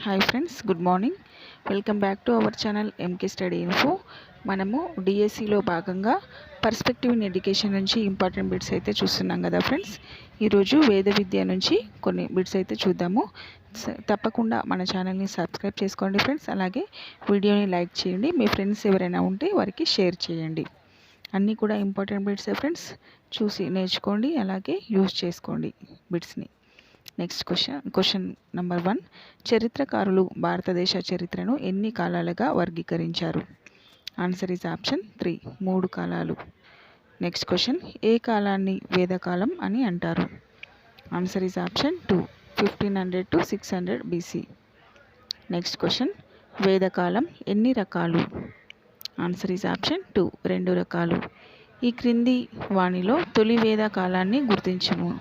Hi friends, good morning. Welcome back to our channel MK study info. మనము డిఎస్సిలో భాగంగా perspective in education నుంచి important bits అయితే చూస్తున్నాం కదా ఫ్రెండ్స్. ఈరోజు వేద విద్య నుంచి కొన్ని బిట్స్ అయితే చూద్దాము. తప్పకుండా మన ఛానల్ని సబ్స్క్రైబ్ చేసుకోండి ఫ్రెండ్స్. అలాగే వీడియోని లైక్ చేయండి. మీ ఫ్రెండ్స్ ఎవరైనా ఉంటే వారికి షేర్ చేయండి. అన్నీ కూడా ఇంపార్టెంట్ బిట్సే ఫ్రెండ్స్. చూసి నేర్చుకోండి, అలాగే యూజ్ చేసుకోండి బిట్స్ని. Next question number 1. చరిత్రకారులు భారతదేశ చరిత్రను ఎన్ని కాలాలుగా వర్గీకరించారు? ఆన్సర్ ఈజ్ ఆప్షన్ 3, 3 కాలాలు. నెక్స్ట్ క్వశ్చన్, ఏ కాలాన్ని వేదకాలం అని అంటారు? Answer is option 2, 1500 to 600 BC. Next question, వేదకాలం ఎన్ని రకాలు? ఆన్సర్ ఈజ్ ఆప్షన్ 2, 2 రకాలు. ఈ క్రింది వాణిలో తొలి వేద కాలాన్ని గుర్తించుము.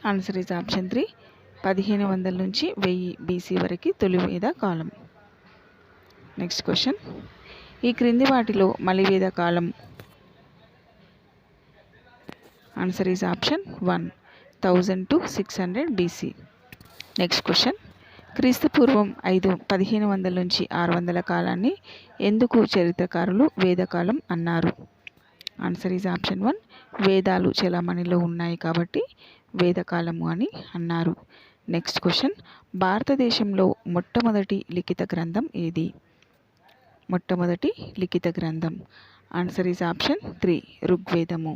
ఆన్సర్ ఈజ్ ఆప్షన్ 3, 1500 నుంచి 1000 BC వరకు తొలి వేద కాలం. నెక్స్ట్ క్వశ్చన్, ఈ క్రింది వాటిలో మలివేద కాలం? Answer is option 1, 1000 to 600 BC. Next question, క్రీస్తు పూర్వం 1500 నుంచి 600 కాలాన్ని ఎందుకు చరిత్రకారులు వేదకాలం అన్నారు? ఆన్సర్ ఈజ్ ఆప్షన్ 1, వేదాలు చలామణిలో ఉన్నాయి కాబట్టి వేదకాలము అని అన్నారు. నెక్స్ట్ క్వశ్చన్, భారతదేశంలో మొట్టమొదటి లిఖిత గ్రంథం ఏది? మొట్టమొదటి లిఖిత గ్రంథం. Answer is option 3, ఋగ్వేదము.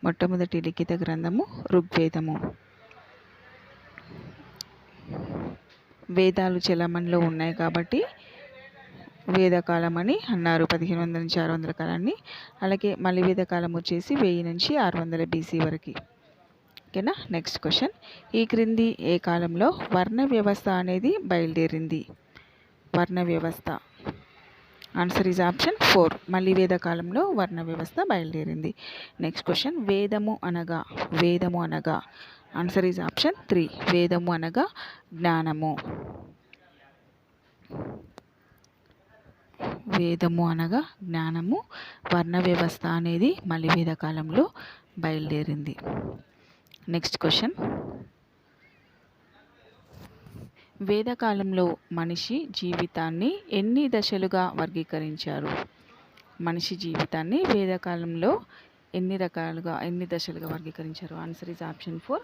మొట్టమొదటి లిఖిత గ్రంథము ఋగ్వేదము. వేదాలు చలామణిలో ఉన్నాయి కాబట్టి వేదకాలం అని అన్నారు 1500 నుంచి 600 కాలాన్ని. అలాగే మలివేద కాలం వచ్చేసి 1000 నుంచి 600 BC వరకు. ఓకేనా. నెక్స్ట్ క్వశ్చన్, ఈ క్రింది ఏ కాలంలో వర్ణ వ్యవస్థ అనేది బయలుదేరింది? వర్ణ వ్యవస్థ. ఆన్సర్ ఈజ్ ఆప్షన్ 4, మలివేద కాలంలో వర్ణ వ్యవస్థ బయలుదేరింది. నెక్స్ట్ క్వశ్చన్, వేదము అనగా? వేదము అనగా? ఆన్సర్ ఈజ్ ఆప్షన్ 3, వేదము అనగా జ్ఞానము. వేదము అనగా జ్ఞానము. వర్ణ వ్యవస్థ అనేది మలివేద కాలంలో బయలుదేరింది. నెక్స్ట్ క్వశ్చన్, వేదకాలంలో మనిషి జీవితాన్ని ఎన్ని దశలుగా వర్గీకరించారు? మనిషి జీవితాన్ని వేదకాలంలో ఎన్ని దశలుగా వర్గీకరించారు? ఆన్సర్ ఈజ్ ఆప్షన్ 4,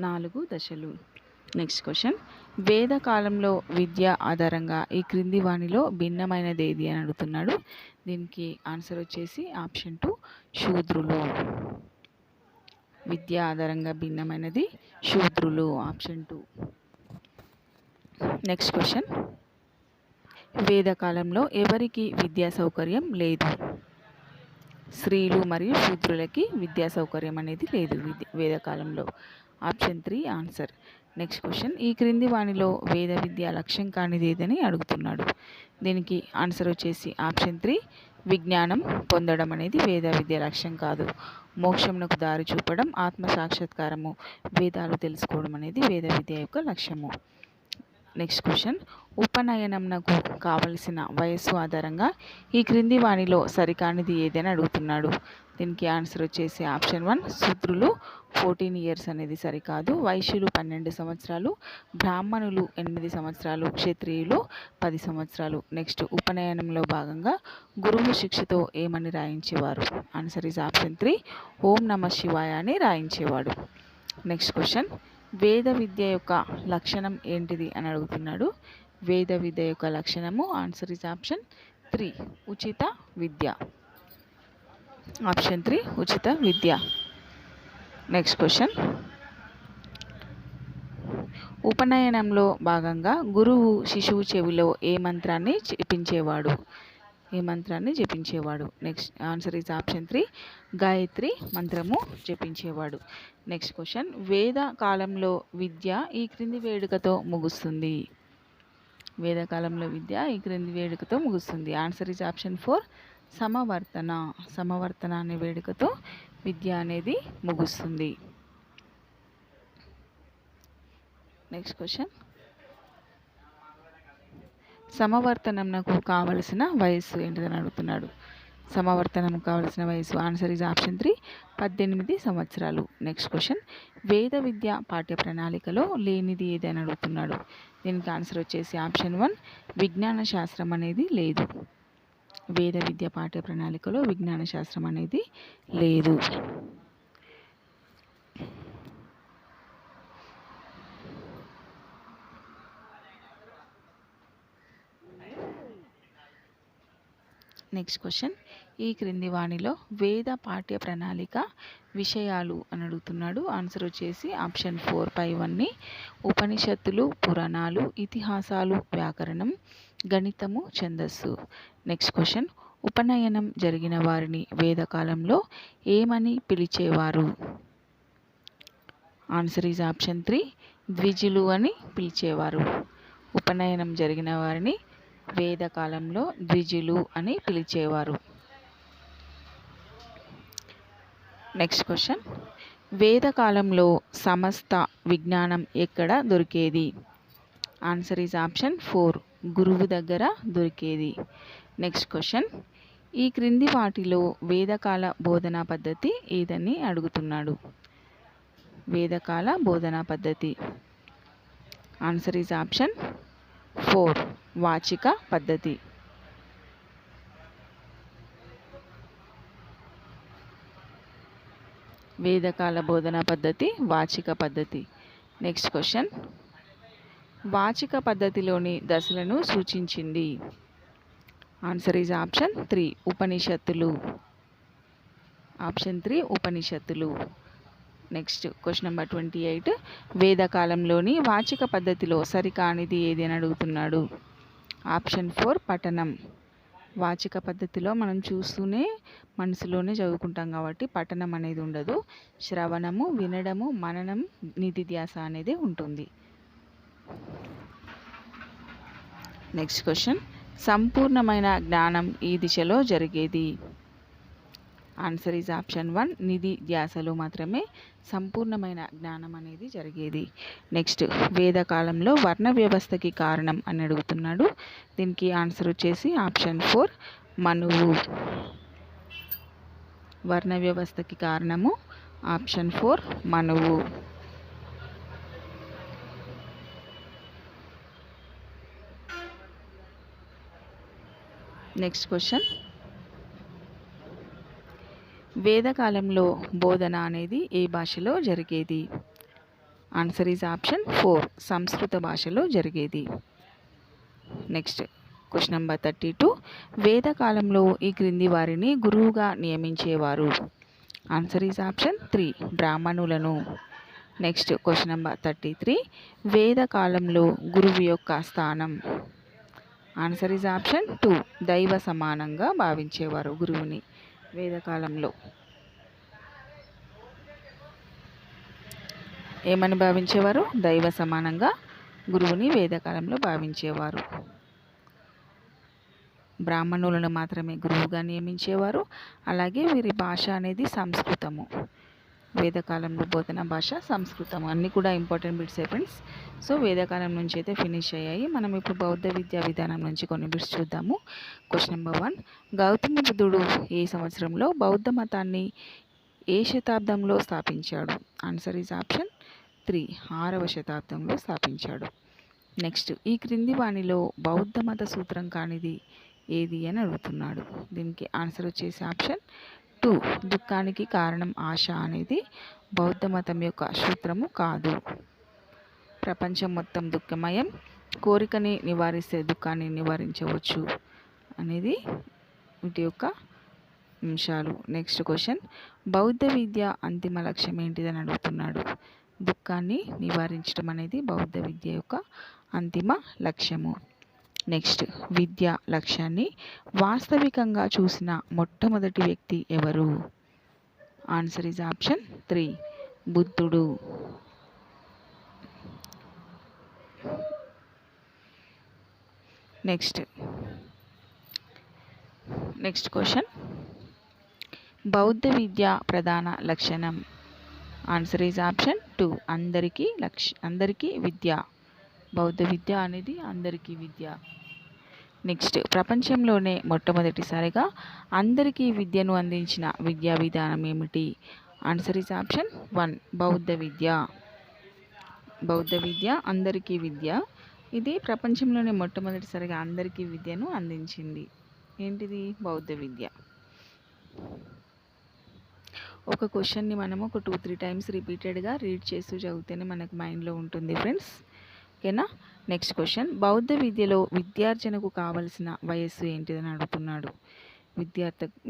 4 దశలు. నెక్స్ట్ క్వశ్చన్, వేదకాలంలో విద్య ఆధారంగా ఈ క్రింది వాణిలో భిన్నమైనది ఏది అని అడుగుతున్నాడు. దీనికి ఆన్సర్ వచ్చేసి ఆప్షన్ 2, శూద్రులు. విద్య ఆధారంగా భిన్నమైనది శూద్రులు, ఆప్షన్ 2. నెక్స్ట్ క్వశ్చన్, వేదకాలంలో ఎవరికి విద్యా సౌకర్యం లేదు? స్త్రీలు మరియు శూద్రులకి విద్యా సౌకర్యం అనేది లేదు వేదకాలంలో, ఆప్షన్ 3 ఆన్సర్. నెక్స్ట్ క్వశ్చన్, ఈ క్రింది వాణిలో వేద విద్య లక్ష్యం కానిది ఏదని అడుగుతున్నాడు. దీనికి ఆన్సర్ వచ్చేసి ఆప్షన్ 3, విజ్ఞానం పొందడం అనేది వేద విద్య లక్ష్యం కాదు. మోక్షమునకు దారి చూపడం, ఆత్మ సాక్షాత్కారము, వేదాలు తెలుసుకోవడం అనేది వేద విద్య యొక్క లక్ష్యము. నెక్స్ట్ క్వశ్చన్, ఉపనయనంకు కావలసిన వయస్సు ఆధారంగా ఈ క్రింది వాణిలో సరికానిది ఏదని అడుగుతున్నాడు. దీనికి ఆన్సర్ వచ్చేసి ఆప్షన్ 1, శూద్రులు 14 years అనేది సరికాదు. వైశ్యులు 12 సంవత్సరాలు, బ్రాహ్మణులు 8 సంవత్సరాలు, క్షత్రియులు 10 సంవత్సరాలు. నెక్స్ట్, ఉపనయనంలో భాగంగా గురువు శిక్షతో ఏమని రాయించేవారు? ఆన్సర్ ఈజ్ ఆప్షన్ 3, ఓం నమ శివాయ అని రాయించేవాడు. నెక్స్ట్ క్వశ్చన్, వేద విద్య యొక్క లక్షణం ఏంటిది అని అడుగుతున్నాడు. వేద విద్య యొక్క లక్షణము ఆన్సర్ ఈజ్ ఆప్షన్ 3, ఉచిత విద్య. ఆప్షన్ 3, ఉచిత విద్య. నెక్స్ట్ క్వశ్చన్, ఉపనయనంలో భాగంగా గురువు శిశువు చెవిలో ఏ మంత్రాన్ని జపించేవాడు? Next answer is option 3, Gayatri మంత్రము జపించేవాడు. నెక్స్ట్ క్వశ్చన్, వేద కాలంలో విద్య ఈ క్రింది వేడుకతో ముగుస్తుంది. వేదకాలంలో విద్య ఈ క్రింది వేడుకతో ముగుస్తుంది. ఆన్సర్ ఈజ్ ఆప్షన్ 4, సమవర్తన అనే వేడుకతో విద్య అనేది ముగుస్తుంది. నెక్స్ట్ క్వశ్చన్, సమవర్తనంకు కావలసిన వయస్సు ఏంటిదని అడుగుతున్నాడు. సమవర్తనం కావాల్సిన వయసు ఆన్సర్ ఈజ్ ఆప్షన్ 3 18 సంవత్సరాలు. నెక్స్ట్ క్వశ్చన్, వేద విద్య పాఠ్య ప్రణాళికలో లేనిది ఏది అని అడుగుతున్నాడు. దీనికి ఆన్సర్ వచ్చేసి ఆప్షన్ 1 విజ్ఞాన శాస్త్రం అనేది లేదు. వేద విద్య పాఠ్య ప్రణాళికలో విజ్ఞాన శాస్త్రం అనేది లేదు. నెక్స్ట్ క్వశ్చన్, ఈ క్రింది వాణిలో వేద పాఠ్య ప్రణాళిక విషయాలు అని అడుగుతున్నాడు. ఆన్సర్ వచ్చేసి ఆప్షన్ 4 పైవన్నీ ఉపనిషత్తులు, పురాణాలు, ఇతిహాసాలు, వ్యాకరణం, గణితము, ఛందస్సు. నెక్స్ట్ క్వశ్చన్, ఉపనయనం జరిగిన వారిని వేదకాలంలో ఏమని పిలిచేవారు. ఆన్సర్ ఈజ్ ఆప్షన్ 3 ద్విజులు అని పిలిచేవారు. ఉపనయనం జరిగిన వారిని వేదకాలంలో ద్విజులు అని పిలిచేవారు. నెక్స్ట్ క్వశ్చన్, వేదకాలంలో సమస్త విజ్ఞానం ఎక్కడ దొరికేది. ఆన్సర్ ఈజ్ ఆప్షన్ 4 గురువు దగ్గర దొరికేది. నెక్స్ట్ క్వశ్చన్, ఈ క్రింది వాటిలో వేదకాల బోధనా పద్ధతి ఏదని అడుగుతున్నాడు. వేదకాల బోధనా పద్ధతి ఆన్సర్ ఈజ్ ఆప్షన్ 4 వాచిక పద్ధతి. వేదకాల బోధనా పద్ధతి వాచిక పద్ధతి. నెక్స్ట్ క్వశ్చన్, వాచిక పద్ధతిలోని దశలను సూచించింది. ఆన్సర్ ఈజ్ ఆప్షన్ 3 ఉపనిషత్తులు. ఆప్షన్ 3 ఉపనిషత్తులు. నెక్స్ట్ క్వశ్చన్ నెంబర్ 28, వేదకాలంలోని వాచిక పద్ధతిలో సరికానిది ఏది అని అడుగుతున్నాడు. ఆప్షన్ 4 పఠనం. వాచిక పద్ధతిలో మనం చూస్తూనే మనసులోనే చదువుకుంటాం కాబట్టి పఠనం అనేది ఉండదు. శ్రవణము, వినడము, మననం, నిధిధ్యాస అనేది ఉంటుంది. నెక్స్ట్ క్వశ్చన్, సంపూర్ణమైన జ్ఞానం ఈ దిశలో జరిగేది. ఆన్సర్ ఈజ్ ఆప్షన్ 1 నిధి ధ్యాసలో మాత్రమే సంపూర్ణమైన జ్ఞానం అనేది జరిగేది. నెక్స్ట్, వేదకాలంలో వర్ణ వ్యవస్థకి కారణం అని అడుగుతున్నాడు. దీనికి ఆన్సర్ వచ్చేసి ఆప్షన్ 4 మనువు. వర్ణ వ్యవస్థకి కారణము ఆప్షన్ 4 మనువు. నెక్స్ట్ క్వశ్చన్, వేదకాలంలో బోధన అనేది ఏ భాషలో జరిగేది. ఆన్సర్ ఈజ్ ఆప్షన్ 4 సంస్కృత భాషలో జరిగేది. నెక్స్ట్ క్వశ్చన్ నెంబర్ 32, వేదకాలంలో ఈ క్రింది వారిని గురువుగా నియమించేవారు. ఆన్సర్ ఈజ్ ఆప్షన్ 3 బ్రాహ్మణులను. నెక్స్ట్ క్వశ్చన్ నెంబర్ 33, వేదకాలంలో గురువు యొక్క స్థానం. ఆన్సర్ ఈజ్ ఆప్షన్ 2 దైవ సమానంగా భావించేవారు గురువుని వేదకాలంలో. ఏమని భావించేవారు? దైవ సమానంగా గురువుని వేదకాలంలో భావించేవారు. బ్రాహ్మణులను మాత్రమే గురువుగా నియమించేవారు. అలాగే వీరి భాష అనేది సంస్కృతము. వేదకాలంలో బోధన భాష సంస్కృతం. అన్నీ కూడా ఇంపార్టెంట్ బిట్స్ ఫ్రెండ్స్. సో వేదకాలం నుంచి అయితే ఫినిష్ అయ్యాయి. మనం ఇప్పుడు బౌద్ధ విద్యా విధానం నుంచి కొన్ని బిట్స్ చూద్దాము. క్వశ్చన్ నెంబర్ 1, గౌతమ బుద్ధుడు ఏ సంవత్సరంలో బౌద్ధ మతాన్ని ఏ శతాబ్దంలో స్థాపించాడు. ఆన్సర్ ఈజ్ ఆప్షన్ 3 6వ శతాబ్దంలో స్థాపించాడు. నెక్స్ట్, ఈ క్రింది వాణిలో బౌద్ధ మత సూత్రం కానిది ఏది అని అడుగుతున్నాడు. దీనికి ఆన్సర్ వచ్చేసి ఆప్షన్ 2 దుఃఖానికి కారణం ఆశ అనేది బౌద్ధ మతం యొక్క సూత్రము కాదు. ప్రపంచం మొత్తం దుఃఖమయం, కోరికని నివారిస్తే దుఃఖాన్ని నివారించవచ్చు అనేది వీటి యొక్క అంశాలు. నెక్స్ట్ క్వశ్చన్, బౌద్ధ విద్య అంతిమ లక్ష్యం ఏంటిదని అడుగుతున్నాడు. దుఃఖాన్ని నివారించడం అనేది బౌద్ధ విద్య యొక్క అంతిమ లక్ష్యము. నెక్స్ట్, విద్య లక్ష్యాన్ని వాస్తవికంగా చూసిన మొట్టమొదటి వ్యక్తి ఎవరు. ఆన్సర్ ఈజ్ ఆప్షన్ 3 బుద్ధుడు. నెక్స్ట్ క్వశ్చన్, బౌద్ధ విద్య ప్రధాన లక్షణం. ఆన్సర్ ఈజ్ ఆప్షన్ 2 అందరికీ విద్య. బౌద్ధ విద్య అనేది అందరికీ విద్య. నెక్స్ట్ ప్రపంచంలోనే మొట్టమొదటిసారిగా అందరికీ విద్యను అందించిన విద్యా విధానం ఏమిటి? ఆన్సర్ ఈజ్ ఆప్షన్ 1 బౌద్ధ విద్య. బౌద్ధ విద్య అందరికీ విద్య. ఇది ప్రపంచంలోనే మొట్టమొదటిసారిగా అందరికీ విద్యను అందించింది. ఏంటిది? బౌద్ధ విద్య. ఒక క్వశ్చన్ని మనము ఒక 2-3 టైమ్స్ రిపీటెడ్గా రీడ్ చేస్తూ చదివితేనే మనకు మైండ్లో ఉంటుంది ఫ్రెండ్స్. ఓకేనా? నెక్స్ట్ క్వశ్చన్, బౌద్ధ విద్యలో విద్యార్జనకు కావలసిన వయస్సు ఏంటిదని అడుగుతున్నాడు.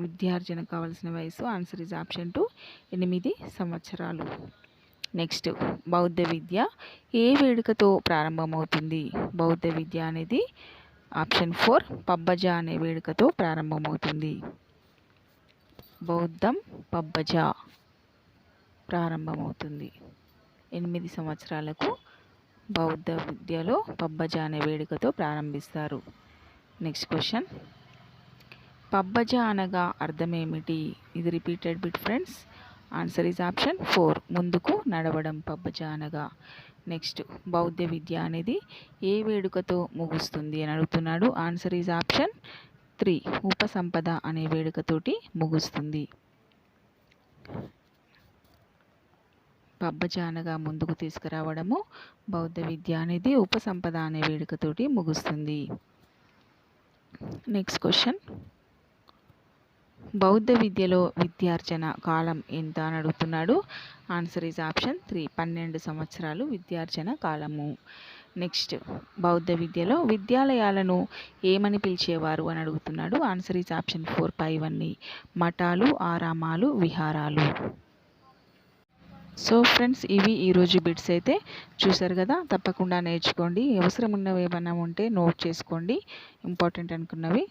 విద్యార్జనకు కావలసిన వయస్సు ఆన్సర్ ఇస్ ఆప్షన్ 2 8 సంవత్సరాలు. నెక్స్ట్, బౌద్ధ విద్య ఏ వేడుకతో ప్రారంభమవుతుంది? బౌద్ధ విద్య అనేది ఆప్షన్ 4 పబ్బజ అనే వేడుకతో ప్రారంభమవుతుంది. బౌద్ధం పబ్బజ ప్రారంభమవుతుంది. 8 సంవత్సరాలకు బౌద్ధ విద్యలో పబ్బజ అనే వేడుకతో ప్రారంభిస్తారు. నెక్స్ట్ క్వశ్చన్, పబ్బజ అనగా అర్థం ఏమిటి? ఇది repeated bit friends. Answer is option 4 ముందుకు నడవడం పబ్బజ అనగా. నెక్స్ట్, బౌద్ధ విద్య అనేది ఏ వేడుకతో ముగుస్తుంది అని అడుగుతున్నాడు. ఆన్సర్ ఈజ్ ఆప్షన్ 3 ఉపసంపద అనే వేడుకతోటి ముగుస్తుంది. పబ్బజ అనగా ముందుకు తీసుకురావడము, బౌద్ధ విద్య అనేది ఉపసంపద అనే వేడుకతోటి ముగుస్తుంది. నెక్స్ట్ క్వశ్చన్, బౌద్ధ విద్యలో విద్యార్జన కాలం ఎంత అని అడుగుతున్నాడు. ఆన్సర్ ఈజ్ ఆప్షన్ 3 12 సంవత్సరాలు విద్యార్జన కాలము. నెక్స్ట్, బౌద్ధ విద్యలో విద్యాలయాలను ఏమని పిలిచేవారు అని అడుగుతున్నాడు. ఆన్సర్ ఈజ్ ఆప్షన్ 4 పైవన్నీ మఠాలు, ఆరామాలు, విహారాలు. సో ఫ్రెండ్స్, ఇవి ఈరోజు బిట్స్ అయితే చూసారు కదా. తప్పకుండా నేర్చుకోండి. అవసరం ఉన్నవి ఏమైనా ఉంటే నోట్ చేసుకోండి, ఇంపార్టెంట్ అనుకున్నవి.